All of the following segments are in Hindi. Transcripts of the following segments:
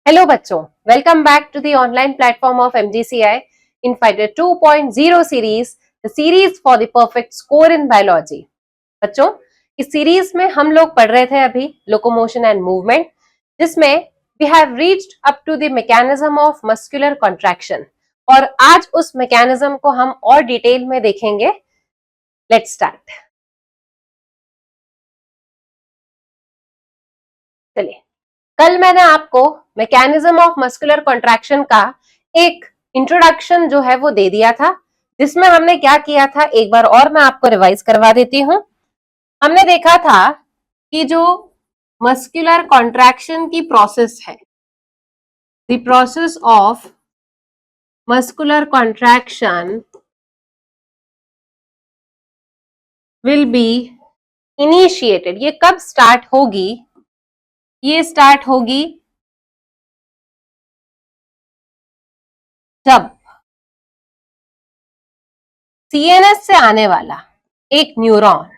Hello बच्चों, welcome back to the online platform of MGCI in Fighter 2.0 series, the series for the perfect score in biology. बच्चों, इस सीरीज में हम लोग पढ़ रहे थे अभी लोकोमोशन एंड मूवमेंट, जिसमें we have reached up to the mechanism of muscular contraction और आज उस मैकेनिज्म को हम और डिटेल में देखेंगे. Let's start. चलिए, कल मैंने आपको मैकेनिज्म ऑफ मस्कुलर कॉन्ट्रैक्शन का एक इंट्रोडक्शन जो है वो दे दिया था, जिसमें हमने क्या किया था एक बार और मैं आपको रिवाइज करवा देती हूं. हमने देखा था कि जो मस्कुलर कॉन्ट्रैक्शन की प्रोसेस है, the process of muscular contraction will be initiated. ये कब स्टार्ट होगी? ये स्टार्ट होगी जब सीएनएस से आने वाला एक न्यूरॉन,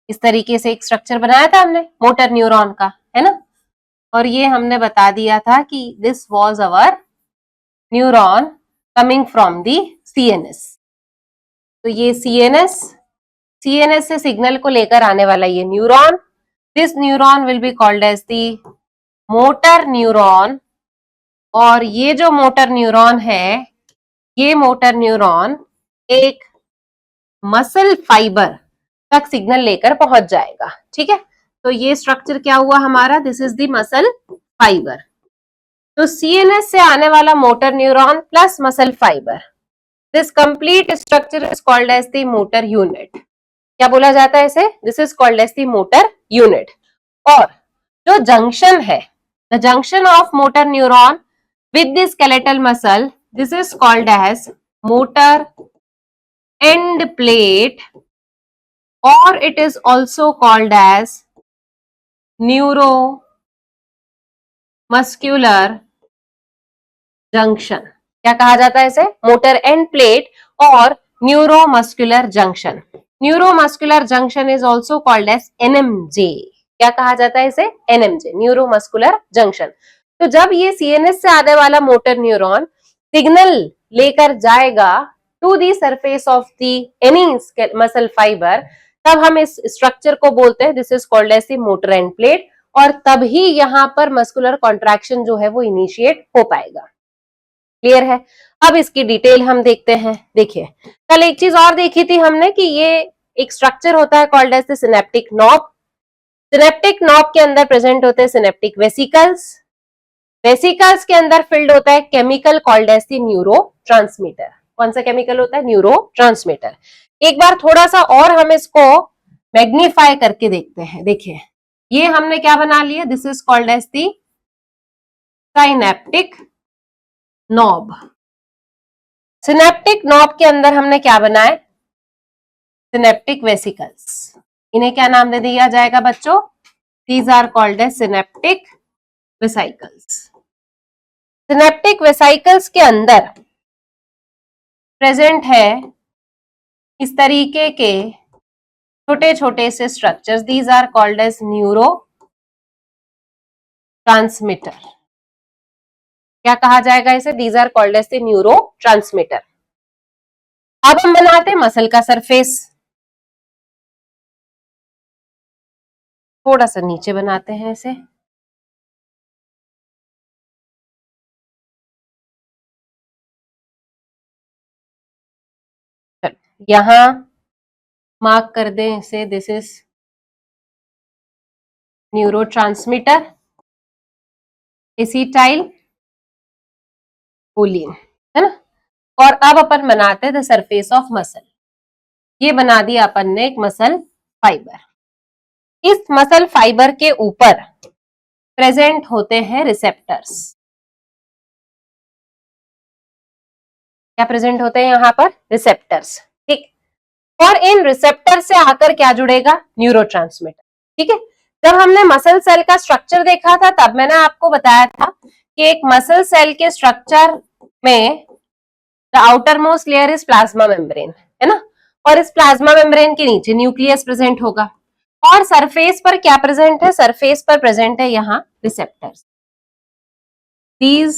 इस तरीके से एक स्ट्रक्चर बनाया था हमने मोटर न्यूरॉन का, है ना, और ये हमने बता दिया था कि this was our neuron coming from the CNS. तो ये सीएनएस से सिग्नल को लेकर आने वाला ये neuron, this neuron will be called as the motor neuron. और ये जो मोटर न्यूरॉन है, ये मोटर न्यूरॉन एक मसल फाइबर तक सिग्नल लेकर पहुंच जाएगा. ठीक है, तो ये स्ट्रक्चर क्या हुआ हमारा? This is the muscle fiber. तो सीएनएस से आने वाला motor neuron plus muscle fiber, this complete structure is called as the motor unit. क्या बोला जाता है इसे? This is called as the motor unit. और जो जंक्शन है, the junction of motor neuron with the skeletal muscle, this is called as motor end plate, or it is also called as neuromuscular junction. क्या कहा जाता है इसे? मोटर एंड प्लेट और neuromuscular junction. Neuromuscular junction is also called as NMJ. क्या कहा जाता है इसे? NMJ, neuromuscular junction. तो जब ये सीएनएस से आने वाला मोटर न्यूरॉन सिग्नल लेकर जाएगा to the surface of the any muscle fiber, तब हम इस स्ट्रक्चर को बोलते हैं this is called as the motor end plate. और तभी यहां पर मस्कुलर कॉन्ट्रैक्शन जो है वो इनिशिएट हो पाएगा. क्लियर है? अब इसकी डिटेल हम देखते हैं. देखिए, कल एक चीज और देखी थी हमने कि ये एक स्ट्रक्चर होता है called as the synaptic knob. Synaptic knob के अंदर प्रेजेंट होते हैं सिनेप्टिक वेसिकल्स. वेसिकल्स के अंदर फिल्ड होता है chemical called as the neurotransmitter. कौन सा केमिकल होता है? न्यूरोट्रांसमीटर. एक बार थोड़ा सा और हम इसको मैग्नीफाई करके देखते हैं. देखिए, ये हमने क्या बना लिया? This is called as the synaptic knob. Synaptic knob के अंदर हमने क्या बनाए? Synaptic vesicles. इन्हें क्या नाम दे दिया जाएगा बच्चों? These are called as synaptic vesicles. Synaptic vesicles के अंदर प्रेजेंट है इस तरीके के छोटे छोटे से structures. These are called as neuro transmitter. क्या कहा जाएगा इसे? These are called as the neuro transmitter. अब हम बनाते हैं मसल का सरफेस. थोड़ा सा नीचे बनाते हैं इसे. यहां मार्क कर दें इसे. This is neurotransmitter acetyl choline, है ना. और अब अपन बनाते हैं द सरफेस ऑफ मसल. ये बना दिया अपन ने एक मसल फाइबर. इस मसल फाइबर के ऊपर प्रेजेंट होते हैं रिसेप्टर्स. क्या प्रेजेंट होते हैं यहां पर? रिसेप्टर्स. ठीक. और इन रिसेप्टर से आकर क्या जुड़ेगा? न्यूरोट्रांसमीटर. ठीक है. जब हमने मसल सेल का स्ट्रक्चर देखा था, तब मैंने आपको बताया था कि एक मसल सेल के स्ट्रक्चर में the outer most layer is plasma membrane, है ना. और इस प्लाज्मा मेम्ब्रेन के नीचे न्यूक्लियस प्रेजेंट होगा. और सरफेस पर क्या प्रेजेंट है? सरफेस पर प्रेजेंट है यहाँ receptors. These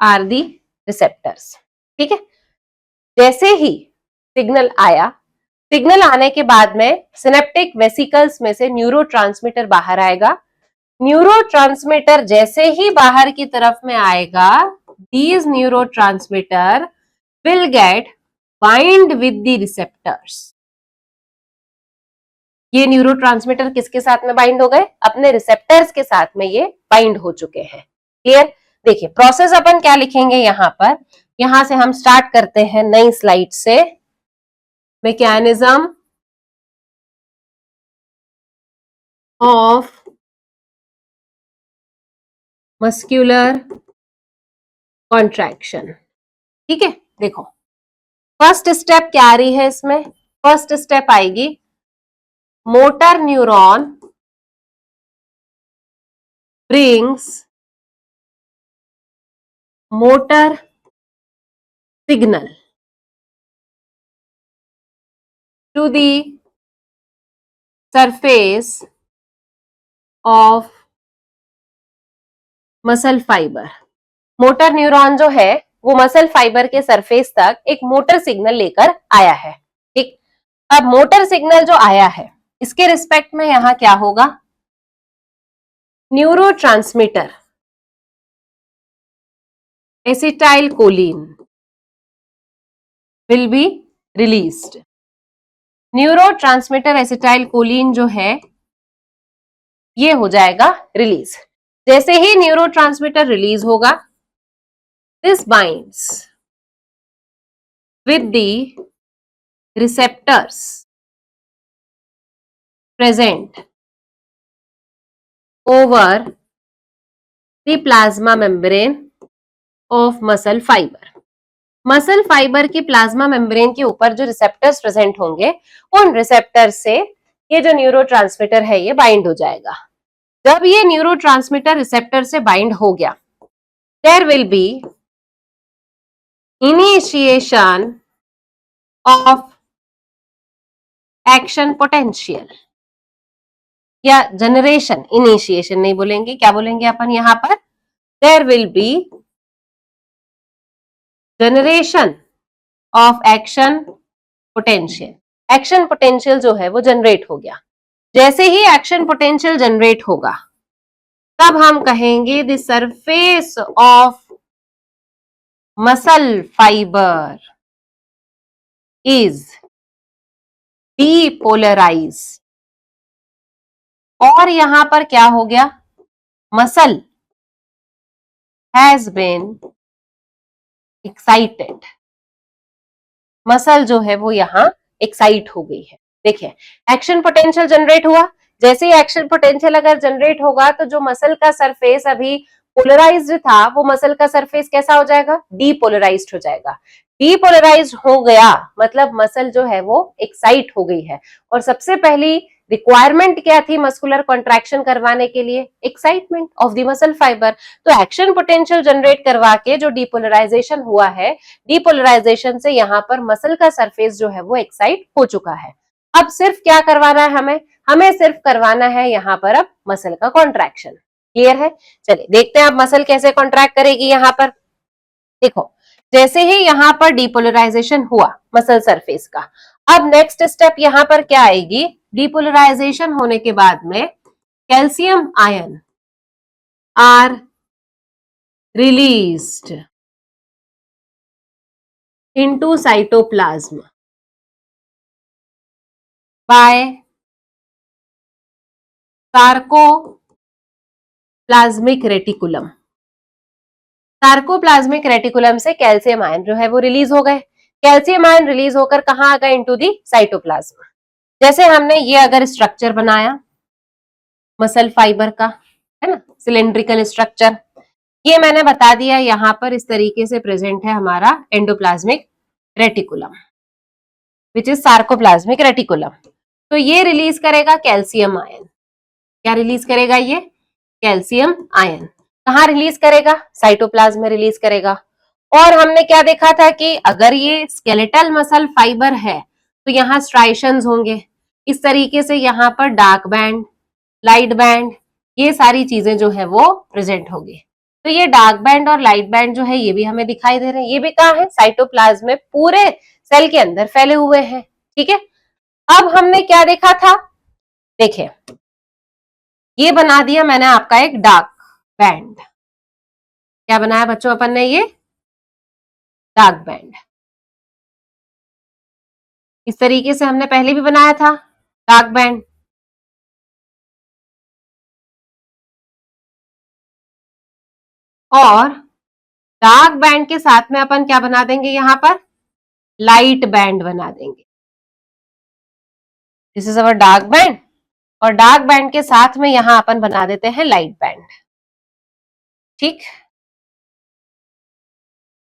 are the receptors. ठीक है, जैसे ही सिग्नल आया, सिग्नल आने के बाद में सिनेप्टिक वेसिकल्स में से न्यूरोट्रांसमीटर बाहर आएगा। न्यूरोट्रांसमीटर जैसे ही बाहर की तरफ में आएगा, these neurotransmitter will get bind with the receptors। ये न्यूरोट्रांसमीटर किसके साथ में बाइंड हो गए? अपने रिसेप्टर्स के साथ में ये बाइंड हो चुके हैं। क्लियर? देखिए प्रोसेस अपन क्या लिखेंगे यहां पर, यहां से हम स्टार्ट करते हैं नई स्लाइड से। Mechanism of muscular contraction. ठीक है, देखो फर्स्ट स्टेप क्या आ रही है इसमें? फर्स्ट स्टेप आएगी motor neuron brings motor signal to the surface of muscle fiber. Motor neuron जो है वो मसल फाइबर के सरफेस तक एक मोटर सिग्नल लेकर आया है। ठीक, अब मोटर सिग्नल जो आया है इसके रिस्पेक्ट में यहां क्या होगा? Neurotransmitter acetyl choline will be released. Neurotransmitter acetyl choline जो है ये हो जाएगा रिलीज। जैसे ही न्यूरोट्रांसमीटर रिलीज होगा, this binds with the receptors present over the plasma membrane of muscle fiber। Muscle fibre की प्लाज्मा मेम्ब्रेन के ऊपर जो रिसेप्टर्स प्रेजेंट होंगे, उन रिसेप्टर्स से ये जो न्यूरोट्रांसमीटर है ये बाइंड हो जाएगा। जब ये न्यूरोट्रांसमीटर रिसेप्टर से बाइंड हो गया, there will be initiation of action potential या जनरेशन। इनिशिएशन नहीं बोलेंगे, क्या बोलेंगे अपन यहां पर? There will be generation of action potential. Action potential जो है वो जनरेट हो गया। जैसे ही एक्शन पोटेंशियल जनरेट होगा, तब हम कहेंगे the surface of muscle fiber is depolarise. और यहां पर क्या हो गया? Muscle has been excited. Muscle जो है वो यहां एक्साइट हो गई है। देखिए एक्शन पोटेंशियल जनरेट हुआ, जैसे ही एक्शन पोटेंशियल अगर जनरेट होगा तो जो मसल का सरफेस अभी पोलराइज्ड था, वो मसल का सरफेस कैसा हो जाएगा? डीपोलराइज्ड हो जाएगा। डीपोलराइज्ड हो गया मतलब मसल जो है वो एक्साइट हो गई है। और सबसे पहली रिक्वायरमेंट क्या थी मस्कुलर कॉन्ट्रैक्शन करवाने के लिए? Excitement of the muscle fiber. तो एक्शन पोटेंशियल जनरेट करवा के जो डीपोलराइजेशन हुआ है, डीपोलराइजेशन से यहाँ पर मसल का सरफेस जो है वो एक्साइट हो चुका है। अब सिर्फ क्या करवाना है हमें? हमें सिर्फ करवाना है यहाँ पर अब मसल का कॉन्ट्रैक्शन। क्लियर है? चलिए देखते हैं अब मसल कैसे कॉन्ट्रैक्ट करेगी। यहाँ पर देखो, जैसे ही यहाँ पर डीपोलराइजेशन हुआ मसल सरफेस का, अब नेक्स्ट स्टेप यहाँ पर क्या आएगी? डीपोलराइजेशन होने के बाद में calcium ion are released into cytoplasm by sarcoplasmic reticulum. Sarcoplasmic reticulum से कैल्शियम आयन जो है वो रिलीज हो गए। कैल्शियम आयन रिलीज होकर कहां आ गए? Into the cytoplasm. जैसे हमने ये अगर स्ट्रक्चर बनाया मसल फाइबर का, है ना, सिलेंड्रिकल स्ट्रक्चर, ये मैंने बता दिया यहाँ पर इस तरीके से प्रेजेंट है हमारा endoplasmic reticulum which is sarcoplasmic reticulum. तो ये रिलीज करेगा कैल्शियम आयन। क्या रिलीज करेगा ये? Calcium ion. कहाँ रिलीज करेगा? साइटोप्लाज्म में रिलीज करेगा। और हमने क्या देखा था कि अगर ये स्केलेटल मसल फाइबर है तो यहाँ स्ट्राइशंस होंगे। इस तरीके से यहाँ पर डार्क बैंड, लाइट बैंड, ये सारी चीजें जो है वो प्रेजेंट होगी। तो ये डार्क बैंड और लाइट बैंड जो है ये भी हमें दिखाई दे रहे हैं। ये भी कहाँ है? साइटोप्लाज्म में पूरे सेल के अंदर फैले हुए हैं। ठीक है, अब हमने क्या देखा था? देखिए, ये बना दिया मैंने आपका एक डार्क बैंड। क्या बनाया बच्चों अपन ने? ये डार्क बैंड। इस तरीके से हमने पहले भी बनाया था डार्क बैंड। और डार्क बैंड के साथ में अपन क्या बना देंगे? यहां पर लाइट बैंड बना देंगे। This is our dark band, और डार्क बैंड के साथ में यहां अपन बना देते हैं लाइट बैंड। ठीक,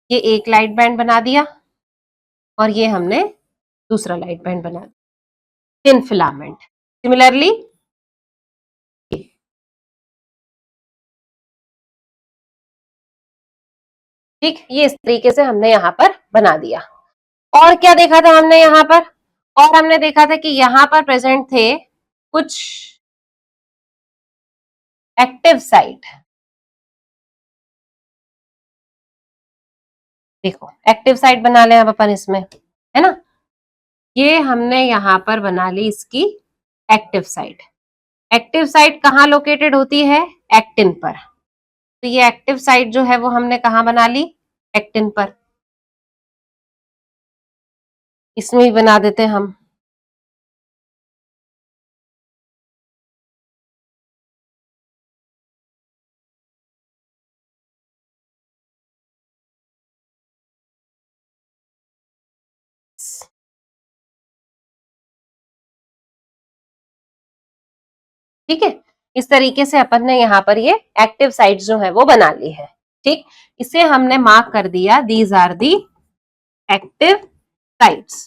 ये एक लाइट बैंड बना दिया और ये हमने दूसरा लाइट बैंड बना दिया, थिन फिलामेंट। सिमिलरली ठीक, ये इस तरीके से हमने यहां पर बना दिया। और क्या देखा था हमने यहां पर? और हमने देखा था कि यहां पर प्रेजेंट थे कुछ एक्टिव साइट। देखो, एक्टिव साइट बना ले अब अपन इसमें, है ना? ये हमने यहां पर बना ली इसकी एक्टिव साइट। एक्टिव साइट कहाँ लोकेटेड होती है? एक्टिन पर। तो ये एक्टिव साइट जो है वो हमने कहाँ बना ली? एक्टिन पर। इसमें ही बना देते हैं हम। ठीक है, इस तरीके से अपन ने यहाँ पर ये एक्टिव साइट्स जो है वो बना ली है। ठीक, इसे हमने मार्क कर दिया, these are the active sites.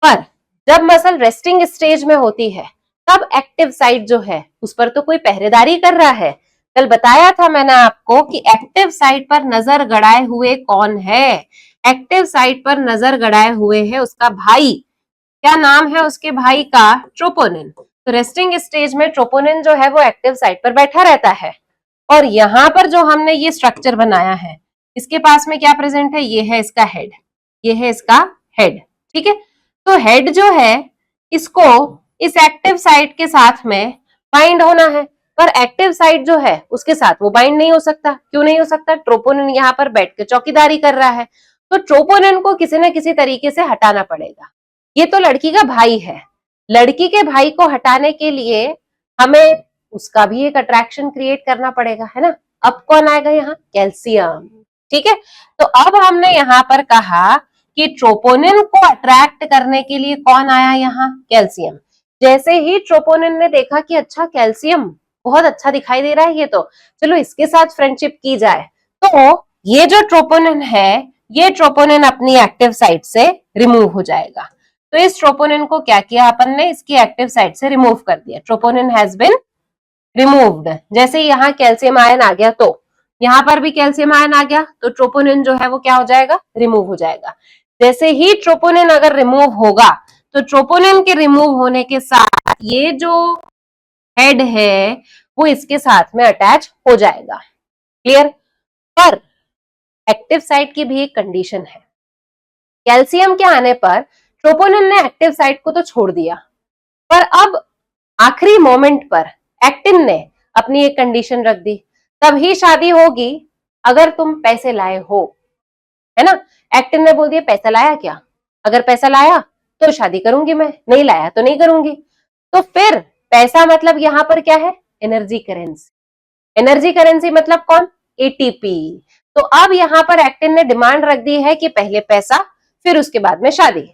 पर जब मसल रेस्टिंग स्टेज में होती है तब एक्टिव साइट जो है उस पर तो कोई पहरेदारी कर रहा है। कल बताया था मैंने आपको कि एक्टिव साइट पर नजर गड़ाए हुए कौन है? एक्टिव साइट पर नजर गड़ाए हुए है उसका भाई। क्या नाम है उसके भाई का? ट्रोपोनिन। तो रेस्टिंग स्टेज में ट्रोपोनिन जो है वो एक्टिव साइट पर बैठा रहता है। और यहां पर जो हमने ये स्ट्रक्चर बनाया है, इसके पास में क्या प्रेजेंट है? ये है इसका हेड, ये है इसका हेड। ठीक है, तो हेड जो है इसको इस एक्टिव साइट के साथ में बाइंड होना है, पर एक्टिव साइट जो है उसके साथ वो बाइंड नहीं हो सकता। क्यों नहीं हो सकता? ट्रोपोनिन यहाँ पर बैठ के चौकीदारी कर रहा है, तो ट्रोपोनिन को किसी न किसी तरीके से हटाना पड़ेगा। ये तो लड़की का भाई है, लड़की के भाई को हटाने के लिए हमें उसका भी एक अट्रैक्शन क्रिएट करना पड़ेगा, है ना? अब कौन आएगा यहाँ? कैल्शियम। ठीक है, तो अब हमने यहाँ पर कहा कि ट्रोपोनिन को अट्रैक्ट करने के लिए कौन आया यहाँ? कैल्शियम। जैसे ही ट्रोपोनिन ने देखा कि अच्छा कैल्शियम बहुत अच्छा दिखाई दे रहा है, ये तो चलो इसके साथ फ्रेंडशिप की जाए, तो ये जो ट्रोपोनिन है ये ट्रोपोनिन अपनी एक्टिव साइट से रिमूव हो जाएगा। तो इस ट्रोपोनिन को क्या किया अपन ने? इसकी एक्टिव साइट से रिमूव कर दिया। Troponin has been removed. जैसे ही यहाँ कैल्शियम आयन आ गया तो यहाँ पर भी कैल्शियम आयन आ गया, तो ट्रोपोनिन जो है वो क्या हो जाएगा? रिमूव हो जाएगा। जैसे ही ट्रोपोनिन अगर रिमूव होगा तो ट्रोपोनिन के रिमूव होने के साथ ये जो हेड है वो इसके साथ में अटैच हो जाएगा। क्लियर? पर एक्टिव साइट की भी एक कंडीशन है। कैल्शियम के आने पर ट्रोपोनिन ने एक्टिव साइट को तो छोड़ दिया, पर अब आखिरी मोमेंट पर एक्टिन ने अपनी एक कंडीशन रख दी, तभी शादी होगी अगर तुम पैसे लाए हो, है ना? एक्टिन ने बोल दिया पैसा लाया क्या? अगर पैसा लाया तो शादी करूंगी मैं, नहीं लाया तो नहीं करूंगी। तो फिर पैसा मतलब यहां पर क्या है? Energy currency. एनर्जी करेंसी मतलब कौन? एटीपी। तो अब यहां पर एक्टिन ने डिमांड रख दी है कि पहले पैसा फिर उसके बाद में शादी,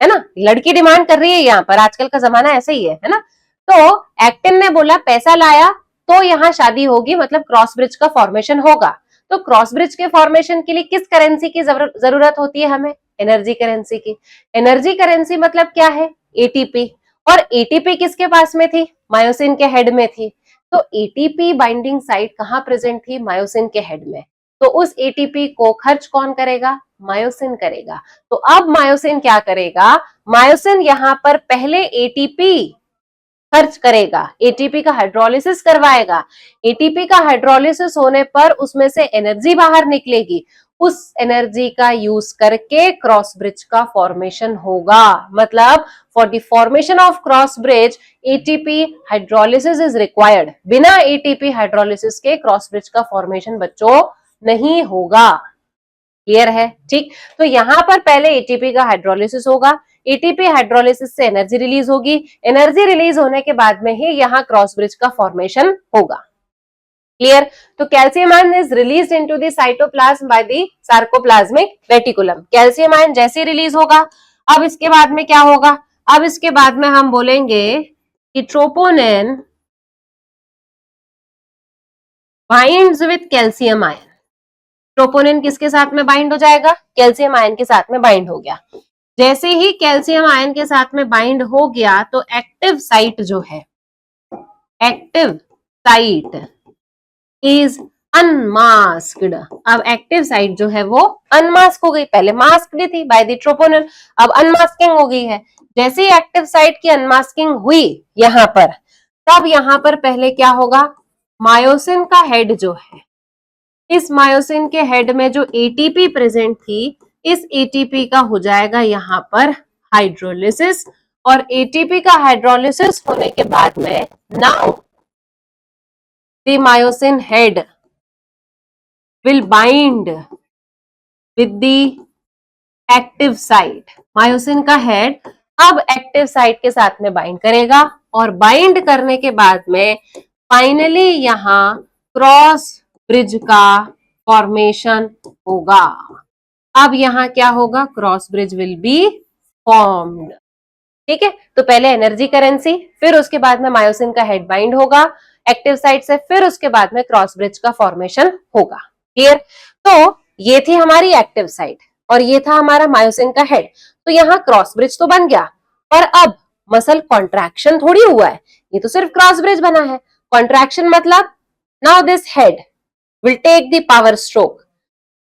है ना? लड़की डिमांड कर रही है यहाँ पर, आजकल का जमाना ऐसे ही है ना? तो एक्टिन ने बोला पैसा लाया तो यहाँ शादी होगी, मतलब क्रॉस ब्रिज का फॉर्मेशन होगा। तो क्रॉस ब्रिज के फॉर्मेशन के लिए किस करेंसी की जरूरत होती है हमें? एनर्जी करेंसी की। एनर्जी करेंसी मतलब क्या है? एटीपी। और एटीपी किसके पास में थी? मायोसिन के हेड में थी। तो एटीपी बाइंडिंग साइट कहाँ प्रेजेंट थी? मायोसिन के हेड में। तो उस एटीपी को खर्च कौन करेगा? मायोसिन करेगा। तो अब मायोसिन क्या करेगा? मायोसिन यहाँ पर पहले एटीपी खर्च करेगा, एटीपी का हाइड्रोलिसिस करवाएगा। एटीपी का हाइड्रोलिसिस होने पर उसमें से एनर्जी बाहर निकलेगी, उस एनर्जी का यूज करके क्रॉस ब्रिज का फॉर्मेशन होगा। मतलब for the formation of cross bridge ATP hydrolysis is required. बिना एटीपी हाइड्रोलिसिस के क्रॉस ब्रिज का फॉर्मेशन बच्चों नहीं होगा। क्लियर है? ठीक, तो यहां पर पहले एटीपी का हाइड्रोलिसिस होगा, एटीपी हाइड्रोलिसिस से एनर्जी रिलीज होगी, एनर्जी रिलीज होने के बाद में ही यहां क्रॉस ब्रिज का फॉर्मेशन होगा। क्लियर? तो calcium ion is released into the cytoplasm by the sarcoplasmic reticulum. Calcium ion जैसे रिलीज होगा, अब इसके बाद में क्या होगा? अब इसके बाद में हम बोलेंगे कि troponin binds with calcium ion. Troponin किसके साथ में बाइंड हो जाएगा? कैल्शियम आयन के साथ में बाइंड हो गया। जैसे ही कैल्शियम आयन के साथ में बाइंड हो गया तो एक्टिव साइट जो है, एक्टिव साइट इज अनमास्क्ड। अब एक्टिव साइट जो है वो अनमास्क हो गई, पहले मास्क्ड थी बाय द ट्रोपोनिन, अब अनमास्किंग हो गई है। जैसे ही एक्टिव साइट की अनमास्किंग हुई यहां पर, तब यहां पर पहले क्या होगा? मायोसिन का हेड जो है, इस मायोसिन के हेड में जो एटीपी प्रेजेंट थी, इस एटीपी का हो जाएगा यहां पर हाइड्रोलिसिस, और एटीपी का हाइड्रोलिसिस होने के बाद में now the myosin head will bind with the active site। Myosin का हेड अब एक्टिव साइट के साथ में बाइंड करेगा, और बाइंड करने के बाद में फाइनली यहां क्रॉस ब्रिज का फॉर्मेशन होगा। अब यहां क्या होगा? Cross bridge will be formed. ठीक है, तो पहले एनर्जी करेंसी, फिर उसके बाद में मायोसिन का हेड बाइंड होगा एक्टिव साइट से, फिर उसके बाद में क्रॉस ब्रिज का फॉर्मेशन होगा। क्लियर? तो ये थी हमारी एक्टिव साइट और ये था हमारा मायोसिन का हेड। तो यहाँ क्रॉस ब्रिज तो बन गया, पर अब मसल कॉन्ट्रैक्शन थोड़ी हुआ है, ये तो सिर्फ क्रॉस ब्रिज बना है। कॉन्ट्रैक्शन मतलब now this head will take the power stroke,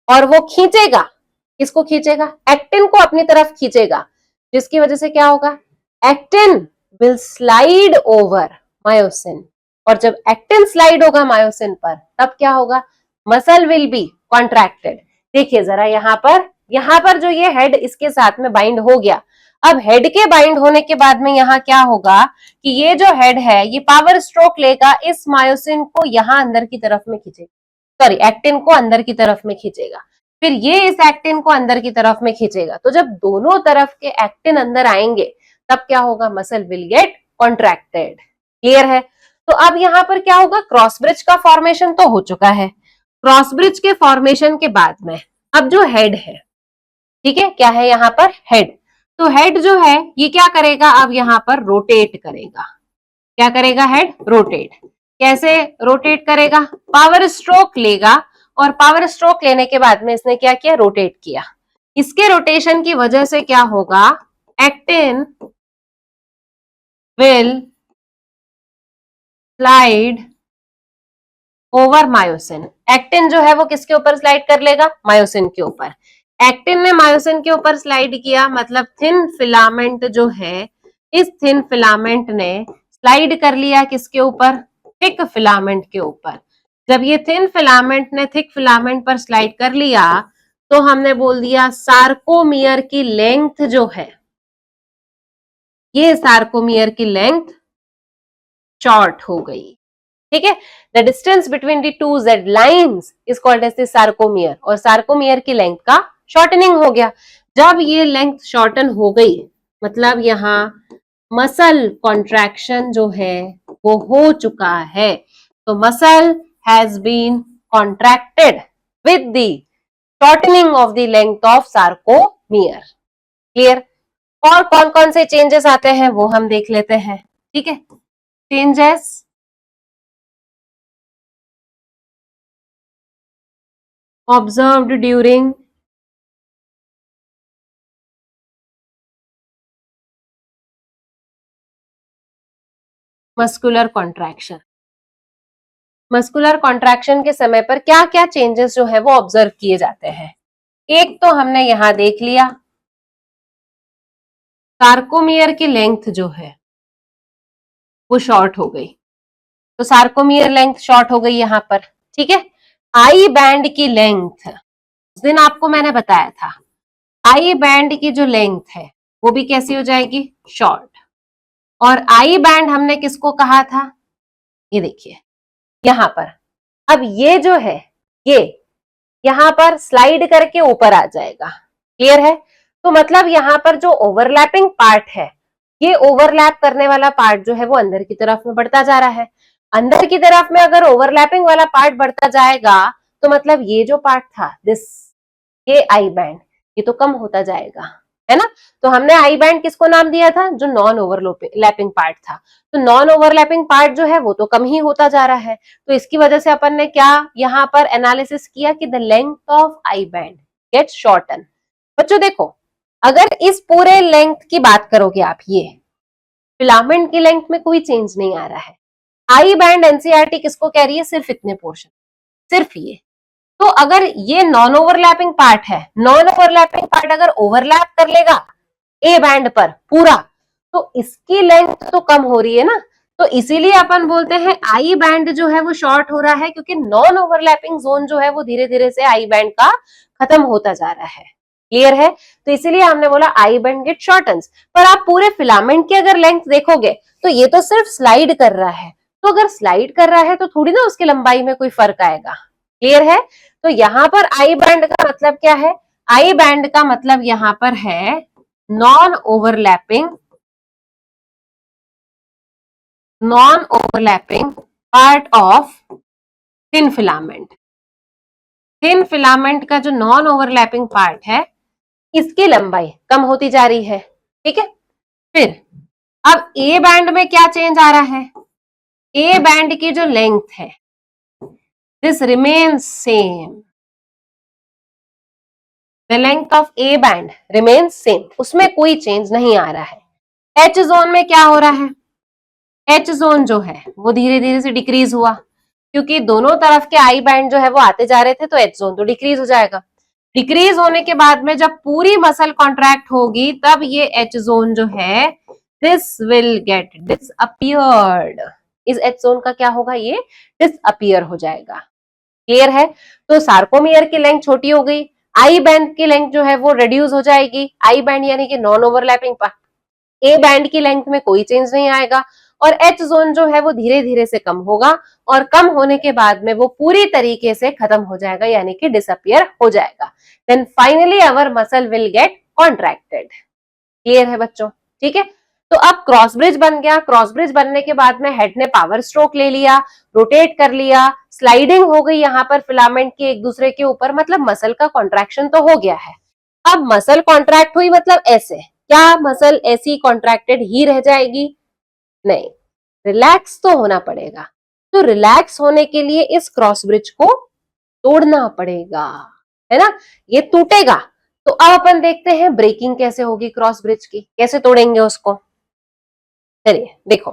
और वो खींचेगा, किसको खींचेगा? एक्टिन को अपनी तरफ खींचेगा, जिसकी वजह से क्या होगा? Actin will slide over myosin, और जब एक्टिन स्लाइड होगा मायोसिन पर, तब क्या होगा? Muscle will be contracted. देखिए जरा यहां पर जो ये हेड इसके साथ में बाइंड हो गया, अब हेड के बाइंड होने के बाद में यहां क्या होगा कि ये जो हेड है ये पावर स्ट्रोक लेगा, इस मायोसिन को यहां अंदर की तरफ में खींचेगा, सॉरी एक्टिन को अंदर की तरफ में खींचेगा, फिर ये इस एक्टिन को अंदर की तरफ में खींचेगा। तो जब दोनों तरफ के एक्टिन अंदर आएंगे तब क्या होगा? Muscle will get contracted. Clear है? तो अब यहां पर क्या होगा? क्रॉस ब्रिज का फॉर्मेशन तो हो चुका है। क्रॉस ब्रिज के फॉर्मेशन के बाद में अब जो हेड है, ठीक है, क्या है यहाँ पर? हेड। तो हेड जो है ये क्या करेगा? अब यहाँ पर रोटेट करेगा। क्या करेगा? Head rotate. कैसे रोटेट करेगा? पावर स्ट्रोक लेगा, और पावर स्ट्रोक लेने के बाद में इसने क्या किया? रोटेट किया। इसके रोटेशन की वजह से क्या होगा? Actin will slide over myosin. Actin जो है वो किसके ऊपर स्लाइड कर लेगा? मायोसिन के ऊपर। एक्टिन ने मायोसिन के ऊपर स्लाइड किया, मतलब थिन फिलामेंट जो है, इस थिन फिलामेंट ने स्लाइड कर लिया किसके ऊपर? थिक फिलामेंट के ऊपर। जब ये थिन फिलामेंट ने थिक फिलामेंट पर स्लाइड कर लिया, तो हमने बोल दिया सार्कोमियर की लेंथ जो है, ये सार्कोमियर की लेंथ शॉर्ट हो गई। ठीक है, the distance between the two Z lines is called as the sarcomere, और सार्कोमियर की लेंथ का शॉर्टनिंग हो गया। जब ये लेंथ शॉर्टन हो गई, मतलब यहां मसल कॉन्ट्रैक्शन जो है वो हो चुका है, तो muscle has been contracted with the shortening of the length of sarcomere. Clear? और कौन कौन से चेंजेस आते हैं वो हम देख लेते हैं। ठीक है, changes observed during muscular contraction. Muscular contraction के समय पर क्या क्या चेंजेस जो है वो ऑब्जर्व किए जाते हैं? एक तो हमने यहां देख लिया, सार्कोमियर की लेंथ जो है वो शॉर्ट हो गई, तो सार्कोमियर लेंथ शॉर्ट हो गई यहाँ पर। ठीक है, आई बैंड की लेंथ, उस दिन आपको मैंने बताया था, आई बैंड की जो लेंथ है वो भी कैसी हो जाएगी, शॉर्ट। और आई बैंड हमने किसको कहा था, ये देखिए यहां पर। अब ये जो है ये यहां पर स्लाइड करके ऊपर आ जाएगा, क्लियर है। तो मतलब यहां पर जो ओवरलैपिंग पार्ट है, ये ओवरलैप करने वाला पार्ट जो है वो अंदर की तरफ में बढ़ता जा रहा है। अंदर की तरफ में अगर ओवरलैपिंग वाला पार्ट बढ़ता जाएगा तो मतलब ये जो पार्ट था दिस, ये आई बैंड, ये तो कम होता जाएगा, है ना। तो हमने आई बैंड किसको नाम दिया था, जो नॉन ओवरलैपिंग पार्ट था। तो नॉन ओवरलैपिंग पार्ट जो है वो तो कम ही होता जा रहा है। तो इसकी वजह से अपन ने क्या यहाँ पर एनालिसिस किया कि the length of I band get shorten. बच्चों देखो, अगर इस पूरे लेंथ की बात करोगे आप, ये फिलामेंट की लेंथ में कोई चेंज नहीं आ रहा है। आई बैंड एनसीईआरटी किसको कह रही है, सिर्फ इतने पोर्शन, सिर्फ ये। तो अगर ये नॉन ओवरलैपिंग पार्ट है, नॉन ओवरलैपिंग पार्ट अगर ओवरलैप कर लेगा ए बैंड पर पूरा, तो इसकी लेंथ तो कम हो रही है ना। तो इसीलिए अपन बोलते हैं आई बैंड जो है वो शॉर्ट हो रहा है, क्योंकि नॉन ओवरलैपिंग जोन जो है वो धीरे धीरे से आई बैंड का खत्म होता जा रहा है, क्लियर है। तो इसीलिए हमने बोला आई बैंड गेट शॉर्टन्स। पर आप पूरे फिलामेंट की अगर लेंथ देखोगे तो ये तो सिर्फ स्लाइड कर रहा है, तो अगर स्लाइड कर रहा है तो थोड़ी ना उसकी लंबाई में कोई फर्क आएगा, क्लियर है। तो यहां पर आई बैंड का मतलब क्या है, आई बैंड का मतलब यहां पर है non overlapping part of thin filament. Thin filament का जो नॉन ओवरलैपिंग पार्ट है, इसकी लंबाई कम होती जा रही है, ठीक है। फिर अब ए बैंड में क्या चेंज आ रहा है, ए बैंड की जो लेंथ है this remains same, the length of A band remains same, उसमें कोई चेंज नहीं आ रहा है। एच जोन में क्या हो रहा है, एच जोन जो है वो धीरे धीरे से डिक्रीज हुआ, क्योंकि दोनों तरफ के आई बैंड जो है वो आते जा रहे थे, तो एच जोन तो डिक्रीज हो जाएगा। डिक्रीज होने के बाद में जब पूरी मसल कॉन्ट्रैक्ट होगी तब ये एच जोन जो है दिस विल गेट डिसअपियर्ड, इस एच जोन का क्या होगा, ये डिसअपियर हो जाएगा, क्लियर है। तो सार्कोमियर की लेंथ छोटी हो गई, आई बैंड की लेंथ जो है वो रिड्यूस हो जाएगी, आई बैंड यानी कि non overlapping part, A band की लेंथ में कोई चेंज नहीं आएगा, और एच जोन जो है वो धीरे धीरे से कम होगा, और कम होने के बाद में वो पूरी तरीके से खत्म हो जाएगा, यानी कि डिसअपियर हो जाएगा। Then finally our muscle will get contracted, clear है बच्चों, ठीक है। तो अब क्रॉस ब्रिज बन गया, क्रॉस ब्रिज बनने के बाद में हेड ने पावर स्ट्रोक ले लिया, रोटेट कर लिया, स्लाइडिंग हो गई यहाँ पर फिलामेंट की एक दूसरे के ऊपर, मतलब मसल का कॉन्ट्रैक्शन तो हो गया है। अब मसल कॉन्ट्रैक्ट हुई मतलब ऐसे, क्या मसल ऐसी कॉन्ट्रैक्टेड ही रह जाएगी, नहीं, रिलैक्स तो होना पड़ेगा। तो रिलैक्स होने के लिए इस क्रॉस ब्रिज को तोड़ना पड़ेगा, है ना, ये टूटेगा। तो अब अपन देखते हैं ब्रेकिंग कैसे होगी क्रॉस ब्रिज की, कैसे तोड़ेंगे उसको। चलिए देखो,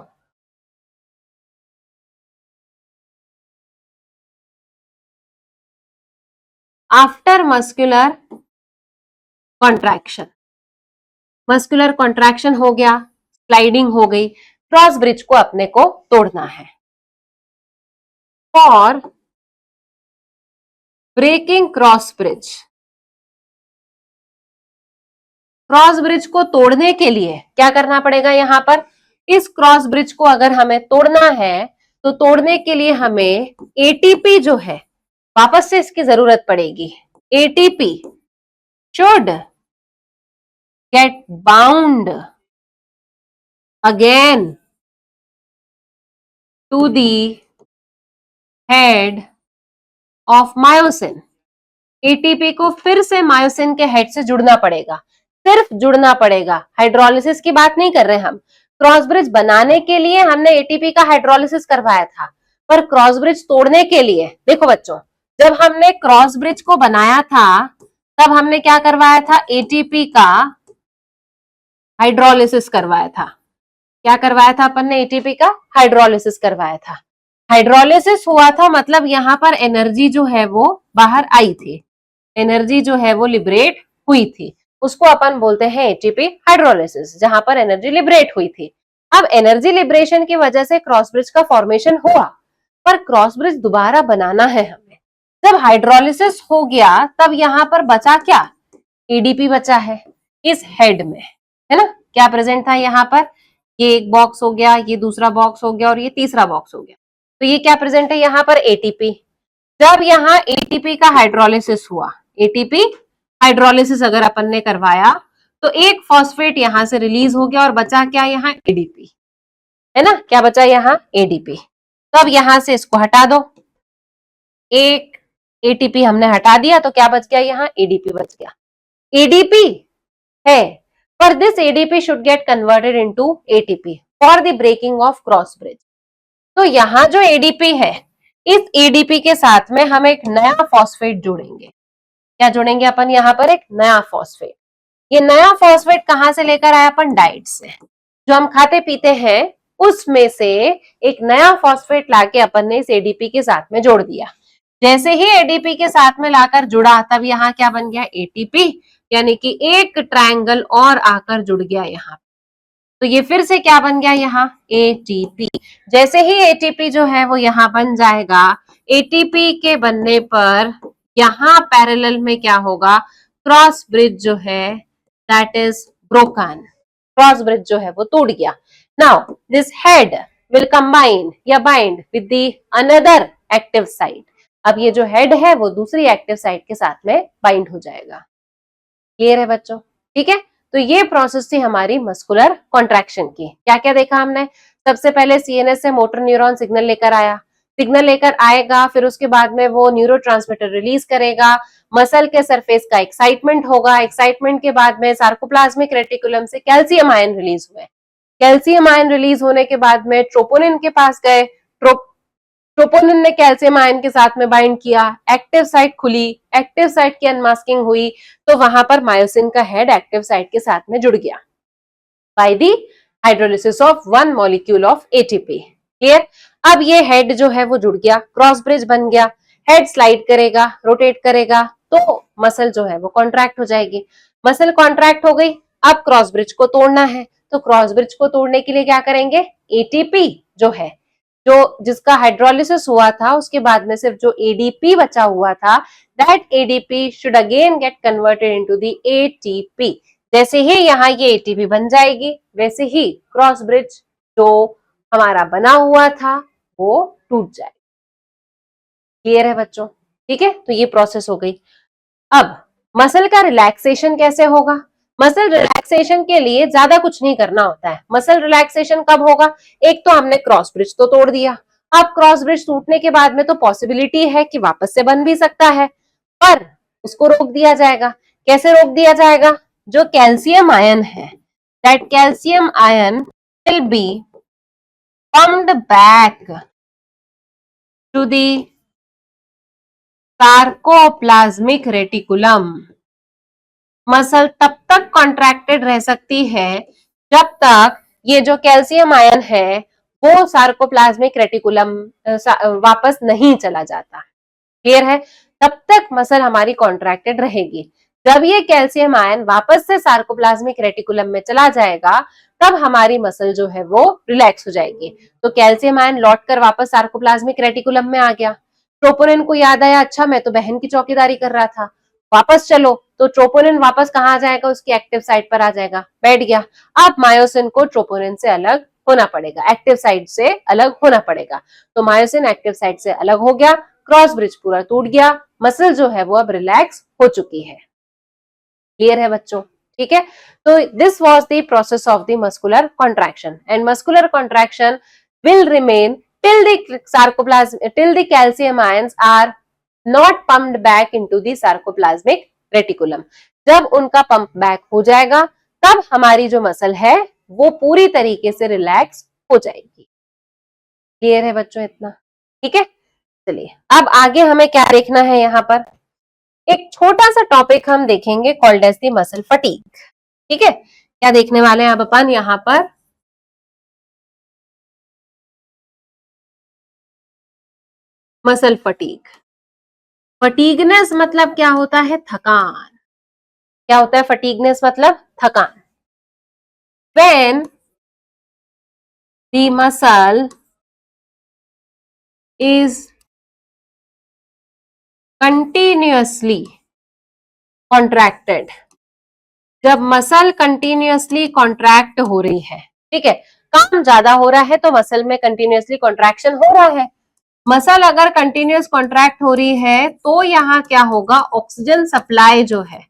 आफ्टर मस्कुलर कॉन्ट्रैक्शन हो गया, स्लाइडिंग हो गई, क्रॉस ब्रिज को अपने को तोड़ना है। फॉर ब्रेकिंग क्रॉस ब्रिज को तोड़ने के लिए क्या करना पड़ेगा, यहां पर इस क्रॉस ब्रिज को अगर हमें तोड़ना है तो तोड़ने के लिए हमें एटीपी जो है वापस से इसकी जरूरत पड़ेगी। ATP should get bound again to the head of myosin. ATP को फिर से मायोसिन के हेड से जुड़ना पड़ेगा, सिर्फ जुड़ना पड़ेगा, हाइड्रोलिसिस की बात नहीं कर रहे हम। क्रॉस ब्रिज बनाने के लिए हमने एटीपी का हाइड्रोलिसिस करवाया था, पर क्रॉस ब्रिज तोड़ने के लिए देखो बच्चों, जब हमने क्रॉस ब्रिज को बनाया था तब हमने क्या करवाया था, एटीपी का हाइड्रोलिसिस करवाया था। क्या करवाया था अपन ने, एटीपी का हाइड्रोलिसिस करवाया था। हाइड्रोलिसिस हुआ था मतलब यहाँ पर एनर्जी जो है वो बाहर आई थी, एनर्जी जो है वो लिबरेट हुई थी, उसको अपन बोलते हैं एटीपी हाइड्रोलिसिस, जहां पर एनर्जी लिबरेट हुई थी। अब एनर्जी लिबरेशन की वजह से क्रॉस ब्रिज का फॉर्मेशन हुआ, पर क्रॉस ब्रिज दोबारा बनाना है हमें। जब हाइड्रोलिसिस हो गया तब यहाँ पर बचा क्या, एडीपी बचा है इस हेड में, है ना। क्या प्रेजेंट था यहाँ पर, ये एक बॉक्स हो गया, ये दूसरा बॉक्स हो गया और ये तीसरा बॉक्स हो गया। तो ये क्या प्रेजेंट है यहाँ पर, एटीपी। जब यहाँ एटीपी का हाइड्रोलिसिस हुआ, एटीपी हाइड्रोलिसिस अगर अपन ने करवाया तो एक फॉस्फेट यहां से रिलीज हो गया और बचा क्या यहाँ, एडीपी, है ना। क्या बचा यहाँ, एडीपी। तो अब यहां से इसको हटा दो, एक एटीपी हमने हटा दिया तो क्या बच गया यहाँ, एडीपी बच गया। एडीपी है, पर this ADP should get converted into ATP for the breaking of cross bridge. तो यहाँ जो एडीपी है, इस एडीपी के साथ में हम एक नया फॉस्फेट जोड़ेंगे। क्या जोड़ेंगे अपन यहाँ पर, एक नया फॉस्फेट। ये नया फॉस्फेट कहां से लेकर आए अपन, डाइट से, जो हम खाते पीते हैं उसमें से एक नया फॉस्फेट लाके अपन ने इस एडीपी के साथ में जोड़ दिया। जैसे ही एडीपी के साथ में लाकर जुड़ा तब यहाँ क्या बन गया, एटीपी, यानी कि एक ट्रायंगल और आकर जुड़ गया यहाँ। तो ये फिर से क्या बन गया यहाँ, एटीपी। जैसे ही एटीपी जो है वो यहाँ बन जाएगा, एटीपी के बनने पर यहाँ पैरेलल में क्या होगा, क्रॉस ब्रिज जो है that is broken, cross bridge जो है वो टूट गया। Now this head will combine या bind with the another active site. अब ये जो हेड है वो दूसरी एक्टिव साइट के साथ में बाइंड हो जाएगा। क्लियर है बच्चों, ठीक है। तो ये प्रोसेस थी हमारी मस्कुलर कॉन्ट्रैक्शन की। क्या क्या देखा हमने, सबसे पहले सीएनएस से मोटर न्यूरॉन सिग्नल लेकर आया, सिग्नल लेकर आएगा, फिर उसके बाद में वो न्यूरोट्रांसमीटर रिलीज करेगा, मसल के सरफेस का एक्साइटमेंट होगा, एक्साइटमेंट के बाद में सार्कोप्लाज्मिक रेटिकुलम से कैल्शियम आयन रिलीज हुए, कैल्शियम आयन रिलीज होने के बाद में ट्रोपोनिन के पास गए, ट्रोपोनिन ने कैल्शियम आयन के साथ में बाइंड किया, एक्टिव साइट खुली, एक्टिव साइट की अनमास्किंग हुई, तो वहां पर मायोसिन का हेड एक्टिव साइट के साथ में जुड़ गया by the hydrolysis of one molecule of ATP. Clear. अब ये हेड जो है वो जुड़ गया, क्रॉस ब्रिज बन गया, हेड स्लाइड करेगा, रोटेट करेगा, तो मसल जो है वो कॉन्ट्रैक्ट हो जाएगी। मसल कॉन्ट्रैक्ट हो गई, अब क्रॉस ब्रिज को तोड़ना है, तो क्रॉस ब्रिज को तोड़ने के लिए क्या करेंगे, एटीपी जो है, जो जिसका हाइड्रोलिसिस हुआ था उसके बाद में सिर्फ जो एडीपी बचा हुआ था, that ADP should again get converted into the ATP. जैसे ही यहाँ ये एटीपी बन जाएगी वैसे ही क्रॉस ब्रिज जो हमारा बना हुआ था वो टूट जाएगा। क्लियर है बच्चों, ठीक है। तो ये प्रोसेस हो गई। अब मसल का रिलैक्सेशन कैसे होगा, मसल रिलैक्सेशन के लिए ज्यादा कुछ नहीं करना होता है। मसल रिलैक्सेशन कब होगा, एक तो हमने क्रॉस ब्रिज तो तोड़ दिया, अब क्रॉस ब्रिज टूटने के बाद में तो पॉसिबिलिटी है कि वापस से बन भी सकता है, पर उसको रोक दिया जाएगा। कैसे रोक दिया जाएगा, जो कैल्शियम आयन है, that calcium ion will be pumped back to the sarcoplasmic reticulum. Muscle तब तक कॉन्ट्रैक्टेड रह सकती है जब तक ये जो कैल्शियम आयन है वो सार्कोप्लाज्मिक रेटिकुलम वापस नहीं चला जाता। क्लियर है, तब तक मसल हमारी कॉन्ट्रैक्टेड रहेगी। जब ये कैल्शियम आयन वापस से सार्कोप्लाज्मिक रेटिकुलम में चला जाएगा तब हमारी मसल जो है वो रिलैक्स हो जाएगी। तो कैल्शियम आयन लौटकर वापस सार्कोप्लाज्मिक रेटिकुलम में आ गया, ट्रोपोनिन को याद आया, अच्छा मैं तो बहन की चौकीदारी कर रहा था, वापस चलो, तो ट्रोपोनिन वापस कहाँ आ जाएगा, उसकी एक्टिव साइट पर आ जाएगा, बैठ गया। अब मायोसिन को ट्रोपोनिन से अलग होना पड़ेगा, एक्टिव साइट से अलग होना पड़ेगा। तो मायोसिन एक्टिव साइट से अलग हो गया, क्रॉस ब्रिज पूरा टूट गया, मसल जो है वो अब रिलैक्स हो चुकी है। क्लियर है बच्चों, ठीक है। तो this was the process of the muscular contraction and muscular contraction will remain till the sarcoplasm till the calcium ions are not pumped back into the sarcoplasmic reticulum। जब उनका पंप बैक हो जाएगा तब हमारी जो मसल है वो पूरी तरीके से रिलैक्स हो जाएगी। क्लियर है बच्चों इतना, ठीक है। चलिए अब आगे हमें क्या देखना है, यहाँ पर एक छोटा सा टॉपिक हम देखेंगे called as the muscle fatigue. ठीक है, क्या देखने वाले हैं अब अपन यहाँ पर, मसल फटीग। फटीगनेस मतलब क्या होता है, थकान। क्या होता है फटीगनेस मतलब, थकान। When the muscle is continuously contracted, जब मसल कंटिन्यूअसली कॉन्ट्रैक्ट हो रही है, ठीक है, काम ज्यादा हो रहा है तो मसल में कंटिन्यूअसली कॉन्ट्रैक्शन हो रहा है। मसल अगर कंटिन्यूअस कॉन्ट्रैक्ट हो रही है तो यहाँ क्या होगा, ऑक्सीजन सप्लाई जो है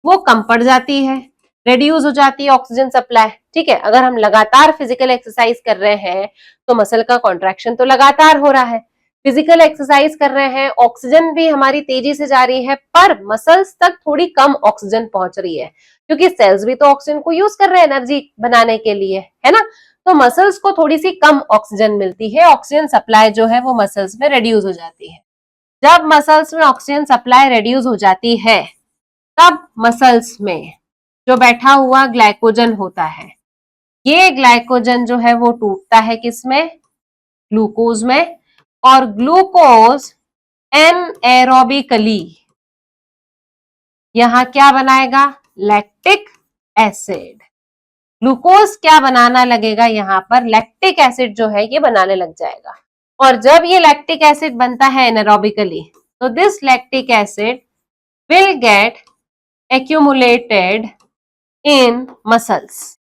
वो कम पड़ जाती है, रिड्यूस हो जाती है ऑक्सीजन सप्लाई, ठीक है। अगर हम लगातार फिजिकल एक्सरसाइज कर रहे हैं तो मसल का कॉन्ट्रैक्शन तो लगातार हो रहा है, फिजिकल एक्सरसाइज कर रहे हैं, ऑक्सीजन भी हमारी तेजी से जा रही है, पर मसल्स तक थोड़ी कम ऑक्सीजन पहुंच रही है, क्योंकि सेल्स भी तो ऑक्सीजन को यूज कर रहे हैं एनर्जी बनाने के लिए, है ना। तो मसल्स को थोड़ी सी कम ऑक्सीजन मिलती है, ऑक्सीजन सप्लाई जो है वो मसल्स में रिड्यूस हो जाती है। जब मसल्स में ऑक्सीजन सप्लाई रिड्यूस हो जाती है तब मसल्स में जो बैठा हुआ ग्लाइकोजन होता है, ये ग्लाइकोजन जो है वो टूटता है किसमें, ग्लूकोज में, और ग्लूकोज एनएरोबिकली यहां क्या बनाएगा, लैक्टिक एसिड। ग्लूकोज क्या बनाना लगेगा, यहां पर लैक्टिक एसिड जो है ये बनाने लग जाएगा, और जब ये लैक्टिक एसिड बनता है एनारोबिकली तो this lactic acid will get accumulated in muscles.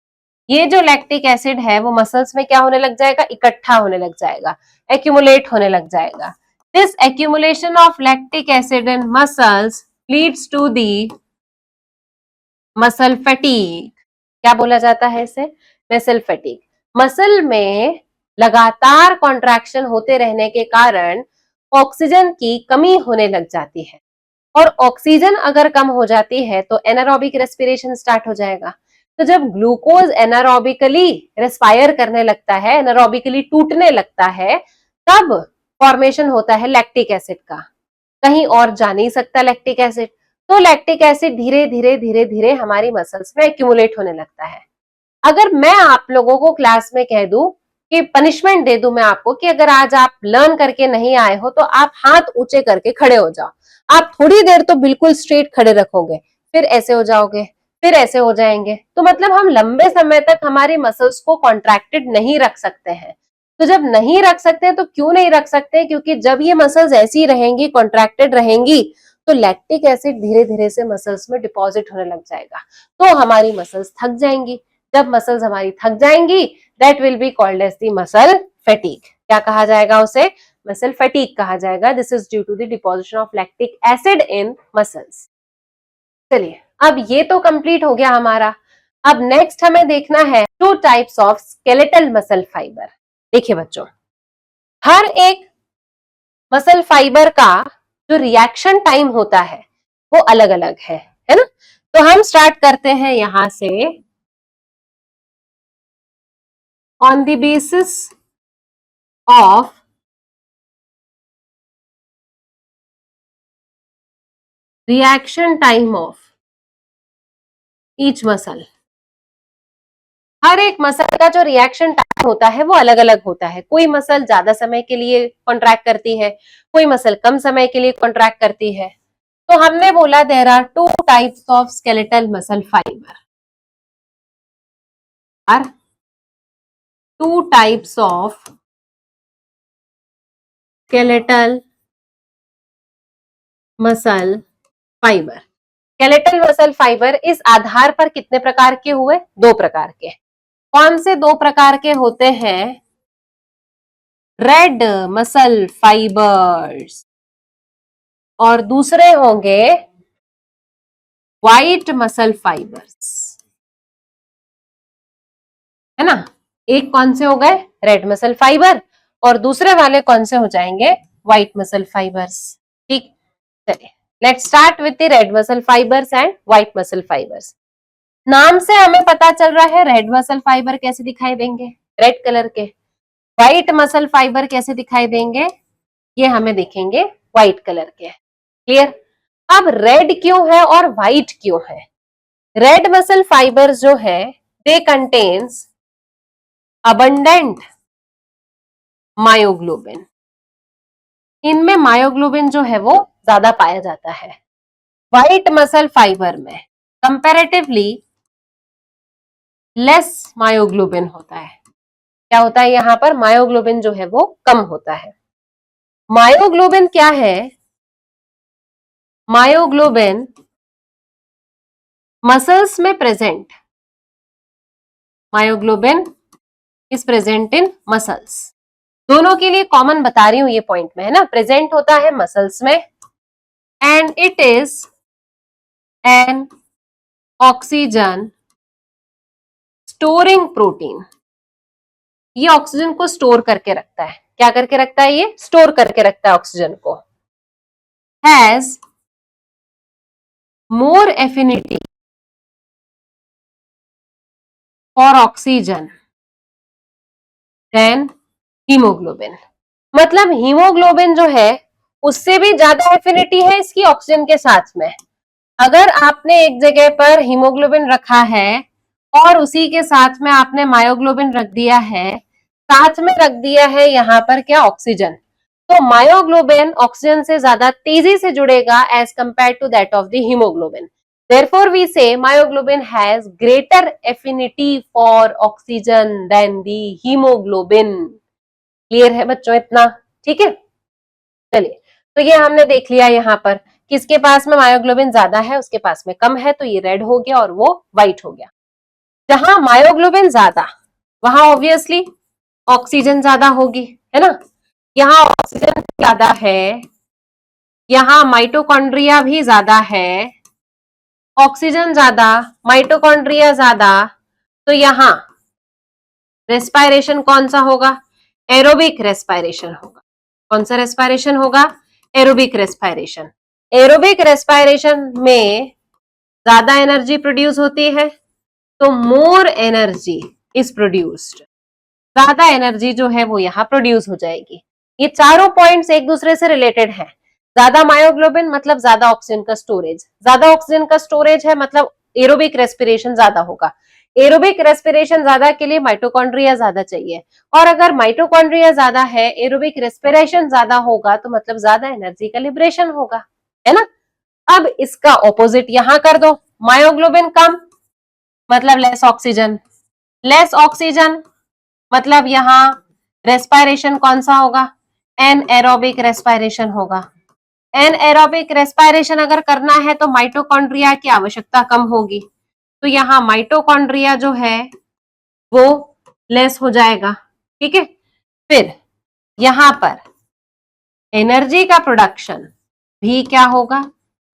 ये जो लैक्टिक एसिड है वो मसल्स में क्या होने लग जाएगा, इकट्ठा होने लग जाएगा, एक्यूमुलेट होने लग जाएगा। This accumulation of lactic acid in muscles leads to the muscle fatigue. क्या बोला जाता है इसे, मसल फैटीग। मसल में लगातार कॉन्ट्रैक्शन होते रहने के कारण ऑक्सीजन की कमी होने लग जाती है, और ऑक्सीजन अगर कम हो जाती है तो एनारोबिक रेस्पिरेशन स्टार्ट हो जाएगा। तो जब ग्लूकोज एनारोबिकली रेस्पायर करने लगता है, एनारोबिकली टूटने लगता है, तब फॉर्मेशन होता है लैक्टिक एसिड का, कहीं और जा नहीं सकता लैक्टिक एसिड, तो लैक्टिक एसिड धीरे धीरे धीरे धीरे हमारी मसल्स में एक्यूमुलेट होने लगता है। अगर मैं आप लोगों को क्लास में कह दूं कि पनिशमेंट दे दूं मैं आपको कि अगर आज आप लर्न करके नहीं आए हो तो आप हाथ ऊंचे करके खड़े हो जाओ, आप थोड़ी देर तो बिल्कुल स्ट्रेट खड़े रखोगे, फिर ऐसे हो जाओगे, फिर ऐसे हो जाएंगे, तो मतलब हम लंबे समय तक हमारी मसल्स को कॉन्ट्रैक्टेड नहीं रख सकते हैं। तो जब नहीं रख सकते तो क्यों नहीं रख सकते, क्योंकि जब ये मसल्स ऐसी रहेंगी, कॉन्ट्रैक्टेड रहेंगी, तो लैक्टिक एसिड धीरे धीरे से मसल्स में डिपॉजिट होने लग जाएगा, तो हमारी मसल्स थक जाएंगी। जब मसल्स हमारी थक जाएंगी, that will be called as the muscle fatigue. क्या कहा जाएगा उसे, मसल फैटीग कहा जाएगा। This is due to the deposition of lactic acid in muscles. चलिए, अब ये तो कंप्लीट हो गया हमारा। अब नेक्स्ट हमें देखना है to types of skeletal muscle fibre. देखिए बच्चों, हर एक मसल फाइबर का जो रिएक्शन टाइम होता है वो अलग अलग है ना। तो हम स्टार्ट करते हैं यहां से, on the basis of reaction time of each muscle। हर एक मसल का जो रिएक्शन टाइम होता है वो अलग अलग होता है, कोई मसल ज्यादा समय के लिए कॉन्ट्रैक्ट करती है, कोई मसल कम समय के लिए कॉन्ट्रैक्ट करती है। तो हमने बोला there are two types of skeletal muscle fiber, are two types of skeletal muscle fiber. Skeletal muscle fiber इस आधार पर कितने प्रकार के हुए, दो प्रकार के। कौन से दो प्रकार के होते हैं, रेड मसल फाइबर्स, और दूसरे होंगे व्हाइट मसल फाइबर्स, है ना। एक कौन से हो गए, रेड मसल फाइबर, और दूसरे वाले कौन से हो जाएंगे, व्हाइट मसल फाइबर्स। ठीक, चलिए let's start with the red muscle fibres and white muscle fibres. नाम से हमें पता चल रहा है रेड मसल फाइबर कैसे दिखाई देंगे, रेड कलर के। व्हाइट मसल फाइबर कैसे दिखाई देंगे, ये हमें दिखेंगे व्हाइट कलर के। क्लियर। अब रेड क्यों है और व्हाइट क्यों है, रेड मसल फाइबर जो है दे कंटेन्स अबंडेंट मायोग्लोबिन, इनमें मायोग्लोबिन जो है वो ज्यादा पाया जाता है। व्हाइट मसल फाइबर में कंपैरेटिवली लेस मायोग्लोबिन होता है। क्या होता है यहाँ पर, मायोग्लोबिन जो है वो कम होता है। मायोग्लोबिन क्या है, मायोग्लोबिन मसल्स में present, myoglobin is present in muscles. दोनों के लिए कॉमन बता रही हूं ये पॉइंट में, है ना, प्रेजेंट होता है मसल्स में and it is an oxygen storing protein. ये ऑक्सीजन को स्टोर करके रखता है। क्या करके रखता है, ये स्टोर करके रखता है ऑक्सीजन को। Has more affinity for oxygen than haemoglobin. मतलब हीमोग्लोबिन जो है उससे भी ज्यादा एफिनिटी है इसकी ऑक्सीजन के साथ में। अगर आपने एक जगह पर हीमोग्लोबिन रखा है और उसी के साथ में आपने मायोग्लोबिन रख दिया है, साथ में रख दिया है यहाँ पर क्या, ऑक्सीजन, तो मायोग्लोबिन ऑक्सीजन से ज्यादा तेजी से जुड़ेगा as compare to that of the haemoglobin. Therefore we say myoglobin has greater affinity for oxygen than the hemoglobin। Clear है बच्चों इतना, ठीक है। चलिए, तो ये हमने देख लिया यहाँ पर किसके पास में मायोग्लोबिन ज्यादा है, उसके पास में कम है, तो ये रेड हो गया और वो व्हाइट हो गया। जहां मायोग्लोबिन ज्यादा वहां ऑब्वियसली ऑक्सीजन ज्यादा होगी, है ना। यहाँ ऑक्सीजन ज्यादा है, यहाँ माइटोकॉन्ड्रिया भी ज्यादा है, ऑक्सीजन ज्यादा माइटोकॉन्ड्रिया ज्यादा, तो यहाँ रेस्पायरेशन कौन सा होगा, एरोबिक रेस्पायरेशन होगा। कौन सा रेस्पायरेशन होगा, एरोबिक रेस्पायरेशन। एरोबिक रेस्पायरेशन में ज्यादा एनर्जी प्रोड्यूस होती है, तो मोर एनर्जी इज प्रोड्यूस्ड, ज्यादा एनर्जी जो है वो यहाँ प्रोड्यूस हो जाएगी। ये चारों पॉइंट्स एक दूसरे से रिलेटेड हैं। ज्यादा मायोग्लोबिन मतलब ज्यादा ऑक्सीजन का स्टोरेज, ज्यादा ऑक्सीजन का स्टोरेज है मतलब एरोबिक रेस्पिरेशन ज्यादा होगा, एरोबिक रेस्पिरेशन ज्यादा के लिए माइटोकॉन्ड्रिया ज्यादा चाहिए, और अगर माइटोकॉन्ड्रिया ज्यादा है, एरोबिक रेस्पिरेशन ज्यादा होगा, तो मतलब ज्यादा एनर्जी का लिबरेशन होगा, है ना। अब इसका ऑपोजिट यहां कर दो, मायोग्लोबिन कम मतलब लेस ऑक्सीजन, लेस ऑक्सीजन मतलब यहां रेस्पायरेशन कौन सा होगा, एन एरोबिक रेस्पायरेशन होगा। एन एरोबिक रेस्पायरेशन अगर करना है तो माइटोकॉन्ड्रिया की आवश्यकता कम होगी, तो यहाँ माइटोकॉन्ड्रिया जो है वो लेस हो जाएगा, ठीक है। फिर यहां पर एनर्जी का प्रोडक्शन भी क्या होगा,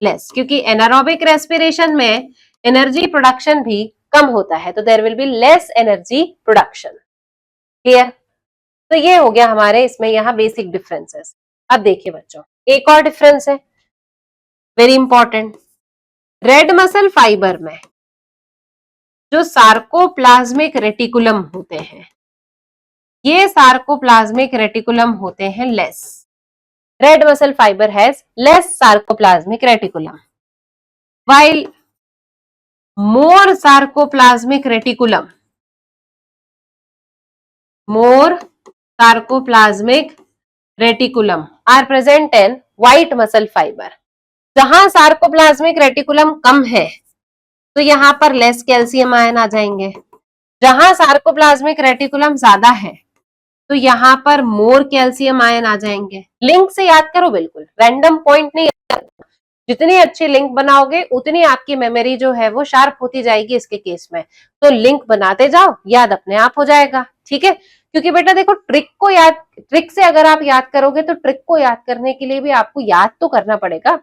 लेस, क्योंकि एनारोबिक रेस्पिरेशन में एनर्जी प्रोडक्शन भी कम होता है, तो there will be less energy production. Clear. तो ये हो गया हमारे इसमें यहाँ बेसिक डिफरेंसेस। अब देखिए बच्चों, एक और डिफरेंस है very important. Red muscle fibre में जो सार्कोप्लाज्मिक रेटिकुलम होते हैं, ये सार्कोप्लाज्मिक रेटिकुलम होते हैं less. Red muscle fibre has less sarcoplasmic reticulum, while more sarcoplasmic reticulum, more sarcoplasmic reticulum are present in white muscle fiber। जहां सार्कोप्लाज्मिक रेटिकुलम कम है तो यहां पर लेस कैल्शियम आयन आ जाएंगे, जहां सार्कोप्लाज्मिक रेटिकुलम ज्यादा है तो यहां पर मोर कैल्शियम आयन आ जाएंगे। लिंक से याद करो, बिल्कुल रैंडम पॉइंट नहीं, जितनी अच्छी लिंक बनाओगे उतनी आपकी मेमोरी जो है वो शार्प होती जाएगी इसके केस में। तो लिंक बनाते जाओ, याद अपने आप हो जाएगा, ठीक है। क्योंकि बेटा देखो, ट्रिक से अगर आप याद करोगे तो ट्रिक को याद करने के लिए भी आपको याद तो करना पड़ेगा,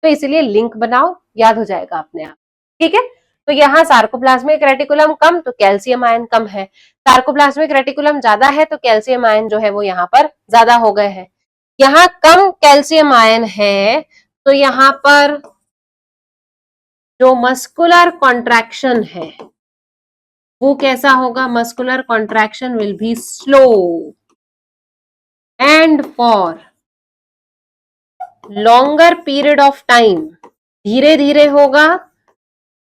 तो इसलिए लिंक बनाओ, याद हो जाएगा अपने आप, ठीक है। तो यहाँ सार्कोप्लाज्मिक रेटिकुलम कम तो कैल्शियम आयन कम है, सार्कोप्लाज्मिक रेटिकुलम ज्यादा है तो कैल्शियम आयन जो है वो यहाँ पर ज्यादा हो गए हैं। यहाँ कम कैल्शियम आयन है तो यहाँ पर जो मस्कुलर कॉन्ट्रैक्शन है वो कैसा होगा, muscular contraction will be slow and for longer period of time, धीरे धीरे होगा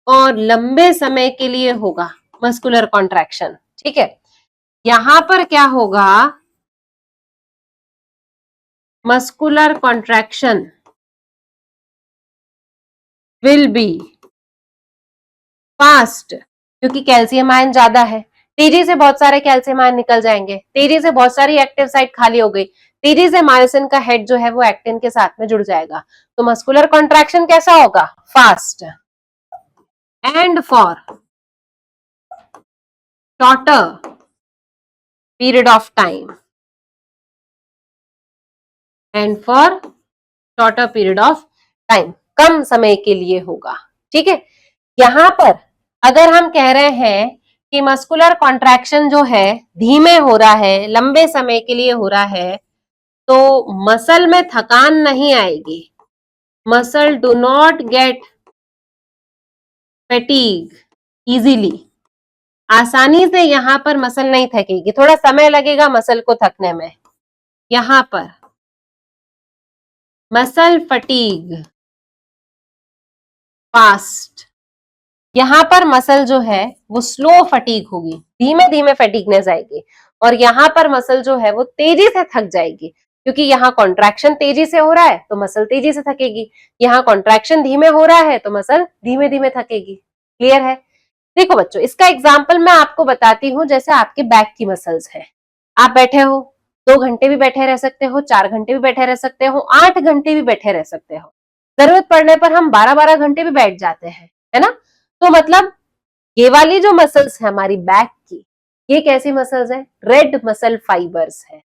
और लंबे समय के लिए होगा मस्कुलर कॉन्ट्रैक्शन, ठीक है। यहां पर क्या होगा, muscular contraction will be fast, क्योंकि कैल्शियम आयन ज्यादा है, तेजी से बहुत सारे कैल्शियम आयन निकल जाएंगे, तेजी से बहुत सारी एक्टिव साइट खाली हो गई, तेजी से मायोसिन का हेड जो है वो एक्टिन के साथ में जुड़ जाएगा। तो मस्कुलर कॉन्ट्रैक्शन कैसा होगा? Fast. And for shorter period of time, and for shorter period of time, कम समय के लिए होगा। ठीक है, यहां पर अगर हम कह रहे हैं कि मस्कुलर कॉन्ट्रैक्शन जो है धीमे हो रहा है, लंबे समय के लिए हो रहा है, तो मसल में थकान नहीं आएगी, muscle do not gate fatigue easily, आसानी से यहां पर मसल नहीं थकेगी, थोड़ा समय लगेगा मसल को थकने में। यहां पर मसल फटीग फास्ट, यहां पर मसल जो है वो स्लो फटीग होगी, धीमे धीमे फटीगनेस आएगी, और यहां पर मसल जो है वो तेजी से थक जाएगी, क्योंकि यहाँ कॉन्ट्रैक्शन तेजी से हो रहा है तो मसल तेजी से थकेगी, यहाँ कॉन्ट्रैक्शन धीमे हो रहा है तो मसल धीमे धीमे थकेगी। क्लियर है? देखो बच्चों, इसका एग्जाम्पल मैं आपको बताती हूँ, जैसे आपके बैक की मसल्स है, आप बैठे हो, 2 घंटे भी बैठे रह सकते हो, 4 घंटे भी बैठे रह सकते हो, 8 घंटे भी बैठे रह सकते हो, जरूरत पड़ने पर हम 12-12 घंटे भी बैठ जाते हैं, है ना? तो मतलब ये वाली जो मसल्स है हमारी बैक की, ये कैसी मसल्स है? रेड मसल फाइबर्स है,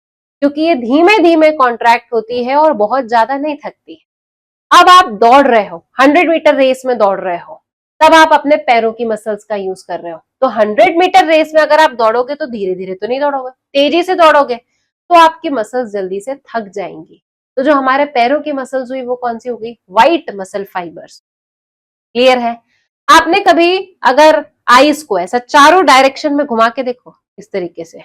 क्योंकि ये धीमे धीमे कॉन्ट्रैक्ट होती है और बहुत ज्यादा नहीं थकती है। अब आप दौड़ रहे हो, 100 मीटर रेस में दौड़ रहे हो, तब आप अपने पैरों की मसल्स का यूज कर रहे हो, तो 100 मीटर रेस में अगर आप दौड़ोगे तो धीरे धीरे तो नहीं दौड़ोगे, तेजी से दौड़ोगे तो आपकी मसल्स जल्दी से थक जाएंगी। तो जो हमारे पैरों की मसल्स हुई वो कौन सी हो गई? White muscle fibres. क्लियर है? आपने कभी अगर आईज को ऐसा चारों डायरेक्शन में घुमा के देखो, इस तरीके से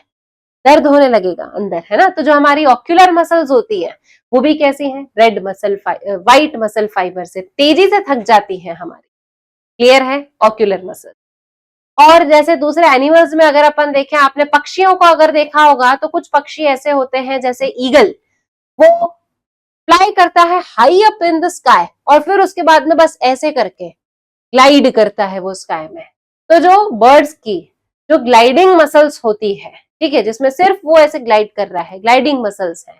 दर्द होने लगेगा अंदर, है ना? तो जो हमारी ऑक्यूलर मसल्स होती है वो भी कैसी हैं? Red muscle white muscle fibre से तेजी से थक जाती है हमारी। क्लियर है? Ocular muscle. और जैसे दूसरे एनिमल्स में अगर अपन देखें, आपने पक्षियों को अगर देखा होगा तो कुछ पक्षी ऐसे होते हैं जैसे ईगल, वो फ्लाई करता है high up in the sky और फिर उसके बाद में बस ऐसे करके ग्लाइड करता है वो स्काई में। तो जो बर्ड्स की जो ग्लाइडिंग मसल्स होती है, ठीक है, जिसमें सिर्फ वो ऐसे ग्लाइड कर रहा है, ग्लाइडिंग मसल्स है,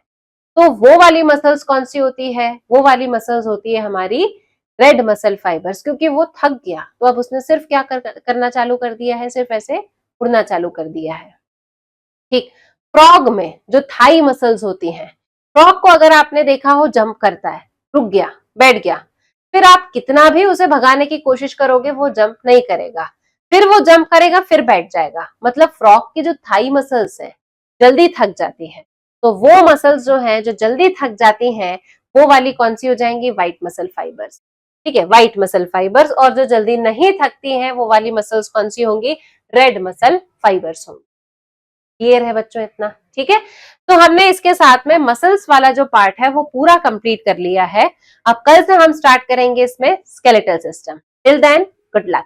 तो वो वाली मसल्स कौन सी होती है? वो वाली मसल्स होती है हमारी रेड मसल फाइबर्स, क्योंकि वो थक गया तो अब उसने सिर्फ क्या करना चालू कर दिया है? सिर्फ ऐसे उड़ना चालू कर दिया है। ठीक। फ्रॉग में जो थाई मसल्स होती हैं, फ्रॉग को अगर आपने देखा हो जंप करता है, रुक गया, बैठ गया, फिर आप कितना भी उसे भगाने की कोशिश करोगे वो जंप नहीं करेगा, फिर वो जंप करेगा फिर बैठ जाएगा। मतलब फ्रॉग की जो थाई मसल्स है जल्दी थक जाती है, तो वो मसल्स जो है जो जल्दी थक जाती हैं वो वाली कौन सी हो जाएंगी? White muscle fibres. ठीक है, व्हाइट मसल फाइबर्स। और जो जल्दी नहीं थकती हैं वो वाली मसल्स कौन सी होंगी? रेड मसल फाइबर्स होंगी। क्लियर है बच्चों इतना? ठीक है, तो हमने इसके साथ में मसल्स वाला जो पार्ट है वो पूरा कंप्लीट कर लिया है। अब कल से हम स्टार्ट करेंगे इसमें skeletal system. Till then good luck.